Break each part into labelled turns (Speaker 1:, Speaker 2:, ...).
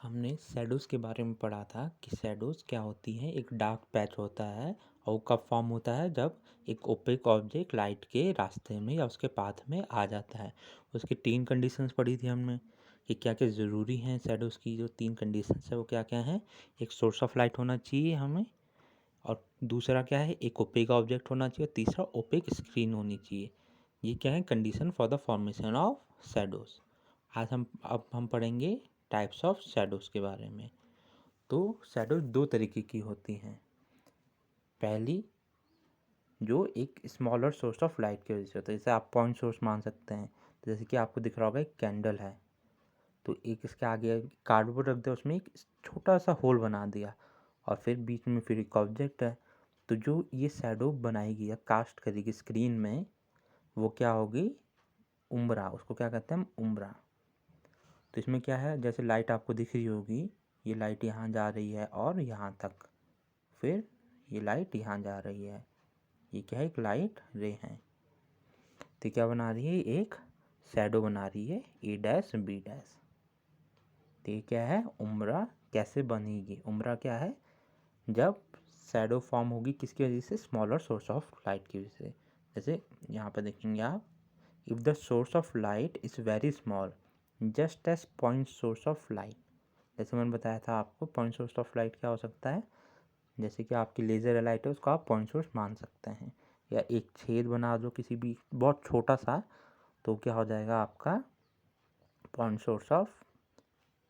Speaker 1: हमने शैडोज़ के बारे में पढ़ा था कि शैडोज़ क्या होती हैं। एक डार्क पैच होता है और वो कब फॉर्म होता है, जब एक ओपेक ऑब्जेक्ट लाइट के रास्ते में या उसके पाथ में आ जाता है। उसकी 3 कंडीशंस पढ़ी थी हमने कि क्या क्या ज़रूरी हैं। शैडोज़ की जो 3 कंडीशंस है वो क्या क्या हैं। एक सोर्स ऑफ लाइट होना चाहिए हमें, और दूसरा क्या है, एक ओपेक ऑब्जेक्ट होना चाहिए, और तीसरा ओपेक स्क्रीन होनी चाहिए। ये क्या है, condition for the formation of shadows. आज हम पढ़ेंगे टाइप्स ऑफ शैडोज़ के बारे में। तो शैडोज़ 2 तरीके की होती हैं। पहली, जो एक स्मॉलर सोर्स ऑफ लाइट की वजह से होता है, जैसे आप पॉइंट सोर्स मान सकते हैं। तो जैसे कि आपको दिख रहा होगा एक कैंडल है, तो एक इसके आगे कार्डबोर्ड रख दिया, उसमें एक छोटा सा होल बना दिया, और फिर बीच में फिर एक ऑब्जेक्ट है। तो जो ये शैडो बनाएगी या कास्ट करेगी स्क्रीन में, वो क्या होगी, उम्ब्रा। उसको क्या कहते हैं हम, उम्ब्रा। तो इसमें क्या है, जैसे लाइट आपको दिख रही होगी, ये लाइट यहाँ जा रही है और यहाँ तक, फिर ये लाइट यहाँ जा रही है। ये क्या है, एक लाइट रे है। तो क्या बना रही है, एक शैडो बना रही है, ए डैश बी डैश। तो ये क्या है, उम्ब्रा। कैसे बनेगी उम्ब्रा, क्या है, जब शैडो फॉर्म होगी किसकी वजह से, स्मॉलर सोर्स ऑफ लाइट की वजह से। जैसे यहाँ पर देखेंगे आप, if the source of light is very small just as point source of light. जैसे मैंने बताया था आपको, पॉइंट सोर्स ऑफ लाइट क्या हो सकता है, जैसे कि आपकी लेज़र लाइट है, उसको आप पॉइंट सोर्स मान सकते हैं। या एक छेद बना दो किसी भी बहुत छोटा सा, तो क्या हो जाएगा आपका, पॉइंट सोर्स ऑफ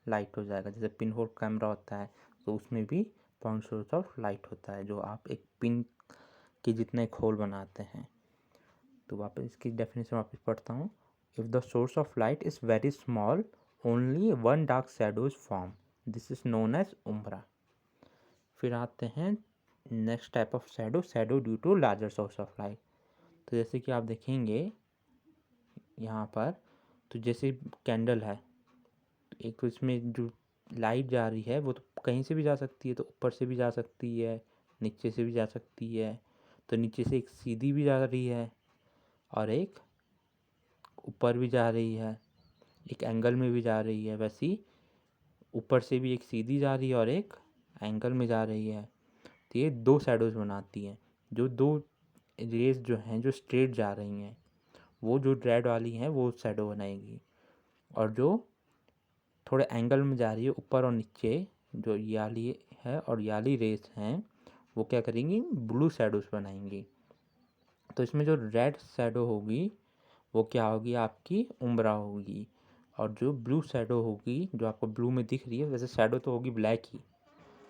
Speaker 1: लाइट हो जाएगा। जैसे पिन होल कैमरा होता है, तो उसमें भी पॉइंट सोर्स ऑफ लाइट होता है, जो आप एक पिन के जितना एक होल बनाते हैं। तो वापस इसकी डेफिनेशन वापस पढ़ता हूँ। If the source of light is very small only one dark shadow is form, this is known as umbra. फिर आते हैं next type of shadow, shadow due to larger source of light. तो जैसे कि आप देखेंगे यहाँ पर, तो जैसे कैंडल है, एक तो इसमें जो लाइट जा रही है वो तो कहीं से भी जा सकती है, तो ऊपर से भी जा सकती है, नीचे से भी जा सकती है। तो नीचे से एक सीधी भी जा रही है और एक ऊपर भी जा रही है, एक एंगल में भी जा रही है। वैसी ऊपर से भी एक सीधी जा रही है और एक एंगल में जा रही है। तो ये 2 शैडोज़ बनाती हैं। जो 2 रेज जो हैं, जो स्ट्रेट जा रही हैं, वो जो रेड वाली हैं वो शैडो बनाएगी, और जो थोड़े एंगल में जा रही है ऊपर और नीचे, जो ये वाली है और ये वाली रेस हैं, वो क्या करेंगी, ब्लू शैडोज़ बनाएंगी। तो इसमें जो रेड शैडो होगी वो क्या होगी, आपकी उम्ब्रा होगी। और जो ब्लू शैडो होगी, जो आपको ब्लू में दिख रही है, वैसे शैडो तो होगी ब्लैक ही,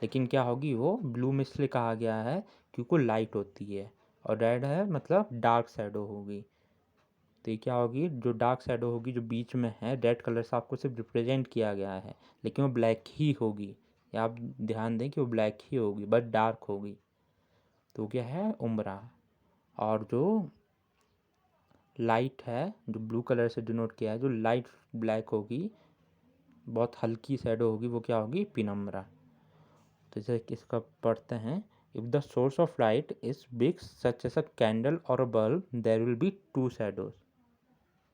Speaker 1: लेकिन क्या होगी, वो ब्लू में इसलिए कहा गया है क्योंकि वो लाइट होती है, और रेड है मतलब डार्क शैडो होगी। तो ये क्या होगी, जो डार्क शैडो होगी, जो बीच में है, रेड कलर से आपको सिर्फ रिप्रेजेंट किया गया है, लेकिन वो ब्लैक ही होगी। या आप ध्यान दें कि वो ब्लैक ही होगी, बट डार्क होगी। तो क्या है, उम्ब्रा। और जो लाइट है, जो ब्लू कलर से डिनोट किया है, जो लाइट ब्लैक होगी, बहुत हल्की शैडो होगी, वो क्या होगी, पिनम्ब्रा। तो जैसे इसका पढ़ते हैं, if the source of light is big such as a candle or a bulb, there will be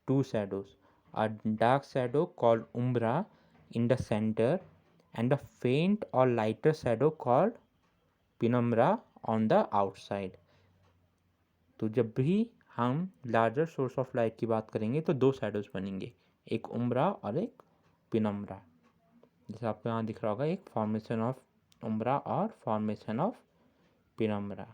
Speaker 1: two shadows, a dark shadow called umbra in the center and a faint or lighter shadow called penumbra on the outside। तो जब भी हम larger source of light की बात करेंगे तो 2 shadows बनेंगे, एक उम्ब्रा और एक पिनम्ब्रा। जैसे आपको यहाँ दिख रहा होगा, एक फॉर्मेशन ऑफ उम्ब्रा और फॉर्मेशन ऑफ पिनम्ब्रा।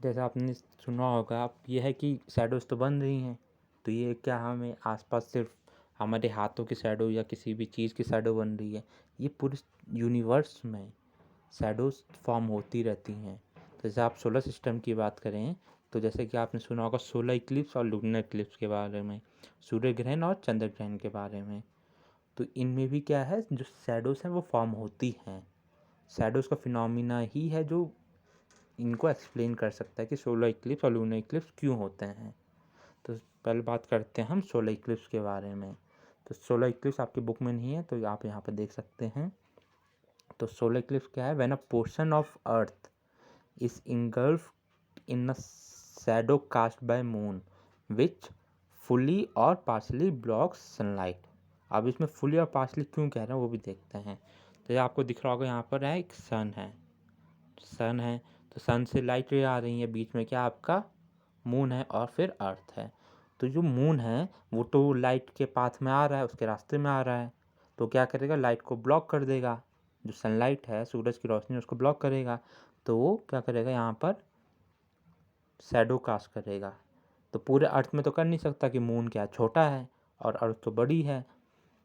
Speaker 1: जैसा आपने सुना होगा आप, ये है कि शैडोज़ तो बन रही हैं, तो ये क्या हमें आसपास सिर्फ हमारे हाथों की शैडो या किसी भी चीज़ की शैडो बन रही है, ये पूरे यूनिवर्स में शैडोज़ फॉर्म होती रहती हैं। तो जैसे आप सोलर सिस्टम की बात करें, तो जैसे कि आपने सुना होगा सोलर इक्लिप्स और लूनर इक्लिप्स के बारे में, सूर्य ग्रहण और चंद्र ग्रहण के बारे में। तो इनमें भी क्या है, जो शैडोज़ हैं वो फॉर्म होती हैं। शैडोज़ का फिनोमिना ही है जो इनको एक्सप्लेन कर सकता है कि सोलर इक्लिप्स और लूनर इक्लिप्स क्यों होते हैं। तो पहले बात करते हैं हम सोलर इक्लिप्स के बारे में। तो सोलर इक्लिप्स आपकी बुक में नहीं है, तो आप यहाँ पर देख सकते हैं। तो सोलर इक्लिप्स क्या है, when a portion of earth is engulfed in a shadow cast by moon which fully or partially blocks sunlight. अब इसमें फुली और पार्शली क्यों कह रहे हैं वो भी देखते हैं। तो ये आपको दिख रहा होगा यहाँ पर है एक सन है, तो सन से लाइट रे आ रही है, बीच में क्या आपका मून है और फिर अर्थ है। तो जो मून है वो तो लाइट के पाथ में आ रहा है, उसके रास्ते में आ रहा है, तो क्या करेगा, लाइट को ब्लॉक कर देगा। जो सनलाइट है, सूरज की रोशनी, उसको ब्लॉक करेगा, तो वो क्या करेगा, यहाँ पर शैडो कास्ट करेगा। तो पूरे अर्थ में तो कर नहीं सकता कि मून क्या छोटा है और अर्थ तो बड़ी है,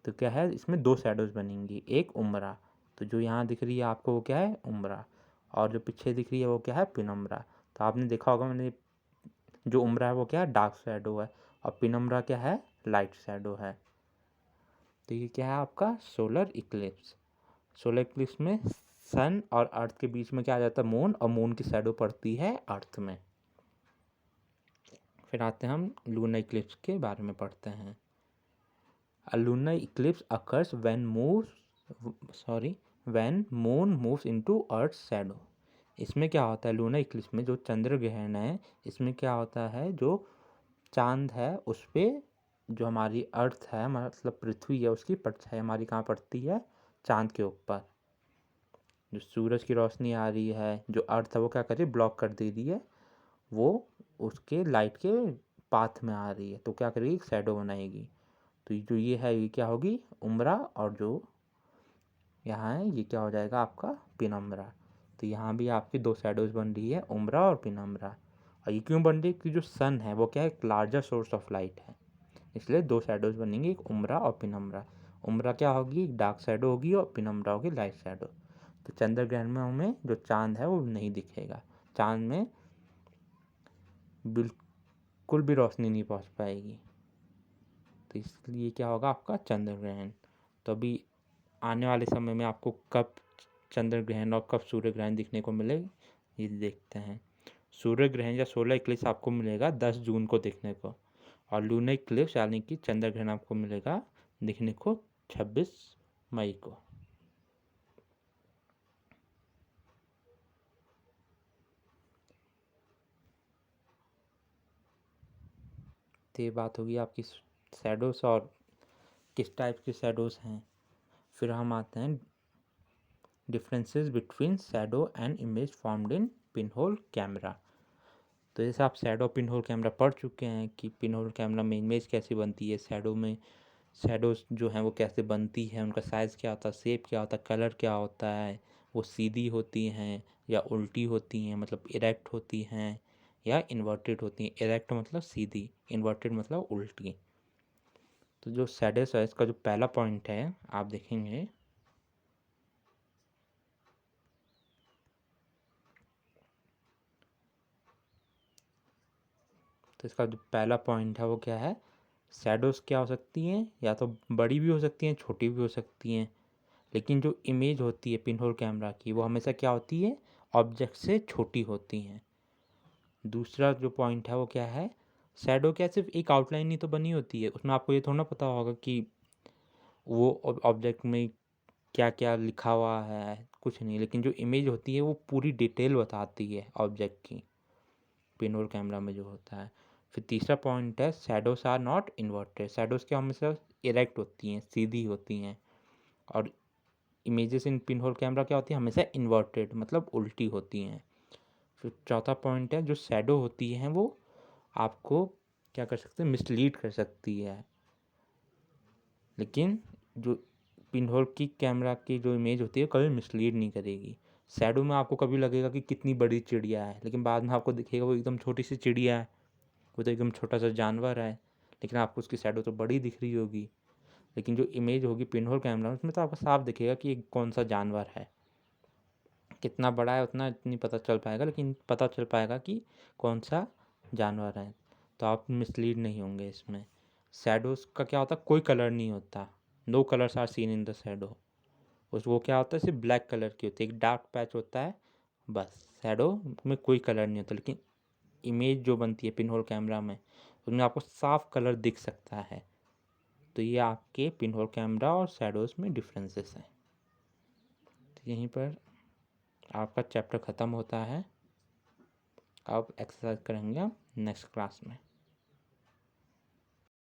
Speaker 1: तो क्या है, इसमें दो शैडोज बनेंगी, एक उम्रा। तो जो यहाँ दिख रही है आपको वो क्या है, उम्रा, और जो पीछे दिख रही है वो क्या है, पिनम्रा। तो आपने देखा होगा, मैंने जो उम्रा है वो क्या है, डार्क शैडो है, और पिनम्रा क्या है, लाइट शैडो है। तो ये क्या है आपका सोलर इक्लिप्स। सोलर इक्लिप्स में सन और अर्थ के बीच में क्या आ जाता है, मून, और मून की शैडो पड़ती है अर्थ में। फिर आते हैं हम लूनर इक्लिप्स के बारे में पढ़ते हैं। A lunar eclipse occurs when moon moves into Earth's shadow। इसमें क्या होता है, लूनर इक्लिप्स में जो चंद्र ग्रहण है, इसमें क्या होता है, जो चांद है उस पर जो हमारी अर्थ है, मतलब पृथ्वी है, उसकी परछाई हमारी कहाँ पड़ती है, चांद के ऊपर। जो सूरज की रोशनी आ रही है, जो अर्थ है वो क्या कर रही है, ब्लॉक कर दे रही है, वो उसके लाइट के पाथ में आ रही है, तो क्या करेगी, शैडो बनाएगी। तो जो ये है ये क्या होगी, उम्रा, और जो यहाँ है ये क्या हो जाएगा आपका, पिनम्रा। तो यहाँ भी आपकी दो शैडोज बन रही है, उम्रा और पिनम्रा। और ये क्यों बन रही है, कि जो सन है वो क्या है, एक लार्जर सोर्स ऑफ लाइट है, इसलिए दो शैडोज बनेंगी, एक उम्रा और पिनम्रा। उम्रा क्या होगी, डार्क शैडो होगी, और पिनम्रा होगी लाइट शैडो। तो चंद्र ग्रहण में हमें जो चांद है वो नहीं दिखेगा, चांद में बिल्कुल भी रोशनी नहीं पहुँच पाएगी, तो इसलिए क्या होगा आपका चंद्र ग्रहण। तो अभी आने वाले समय में आपको कब चंद्र ग्रहण और कब सूर्य ग्रहण दिखने को मिले, ये देखते हैं। सूर्य ग्रहण या सोलर इक्लिप्स आपको मिलेगा 10 जून को देखने को, और लूनर इक्लिप्स यानी कि चंद्र ग्रहण आपको मिलेगा दिखने को 26 मई को। तो ये बात होगी आपकी शैडोज और किस टाइप की शैडोज हैं। फिर हम आते हैं differences between shadow and image formed in pinhole camera. तो जैसे आप शैडो पिनहोल कैमरा पढ़ चुके हैं कि पिनहोल कैमरा में इमेज कैसी बनती है, शैडो में शैडोज जो हैं वो कैसे बनती है, उनका साइज़ क्या होता है, शेप क्या होता है, कलर क्या होता है, वो सीधी होती हैं या उल्टी होती हैं, मतलब इरेक्ट होती हैं या इन्वर्टेड होती हैं। इरेक्ट मतलब सीधी, इन्वर्टेड मतलब उल्टी। तो जो शैडोज है इसका जो पहला पॉइंट है आप देखेंगे, तो इसका जो पहला पॉइंट है वो क्या है, शैडोज क्या हो सकती हैं, या तो बड़ी भी हो सकती हैं, छोटी भी हो सकती हैं, लेकिन जो इमेज होती है पिनहोल कैमरा की वो हमेशा क्या होती है, ऑब्जेक्ट से छोटी होती हैं। दूसरा जो पॉइंट है वो क्या है, शैडो क्या सिर्फ एक आउटलाइन ही तो बनी होती है, उसमें आपको ये थोड़ा पता होगा कि वो ऑब्जेक्ट में क्या क्या लिखा हुआ है, कुछ नहीं, लेकिन जो इमेज होती है वो पूरी डिटेल बताती है ऑब्जेक्ट की, पिनहोल कैमरा में जो होता है। फिर तीसरा पॉइंट है shadows are not inverted. Shadows क्या हमेशा इरेक्ट होती हैं, सीधी होती हैं, और इमेजेस इन पिनहोल कैमरा क्या होती है, हमेशा इन्वर्टेड मतलब उल्टी होती हैं। फिर चौथा पॉइंट है जो शैडो होती हैं वो आपको क्या कर सकते हैं, मिसलीड कर सकती है, लेकिन जो पिनहोल की कैमरा की जो इमेज होती है कभी मिसलीड नहीं करेगी। शैडो में आपको कभी लगेगा कि कितनी बड़ी चिड़िया है, लेकिन बाद में आपको दिखेगा वो एकदम छोटी सी चिड़िया है, वो तो एकदम छोटा सा जानवर है, लेकिन आपको उसकी शैडो तो बड़ी दिख रही होगी। लेकिन जो इमेज होगी पिनहोल कैमरा उसमें तो आपको साफ दिखेगा कि ये कौन सा जानवर है, कितना बड़ा है उतना नहीं पता चल पाएगा, लेकिन पता चल पाएगा कि कौन सा जानवर है, तो आप मिसलीड नहीं होंगे इसमें। शैडोज का क्या होता है, कोई कलर नहीं होता, no colours are seen in the shadow. वो क्या होता है, सिर्फ ब्लैक कलर की होती है, एक डार्क पैच होता है बस, शैडो में कोई कलर नहीं होता। लेकिन इमेज जो बनती है पिनहोल कैमरा में उसमें आपको साफ कलर दिख सकता है। तो ये आपके पिनहोल कैमरा और शैडोज में डिफरेंसेस हैं। तो यहीं पर आपका चैप्टर ख़त्म होता है। अब एक्सरसाइज करेंगे हम नेक्स्ट क्लास में।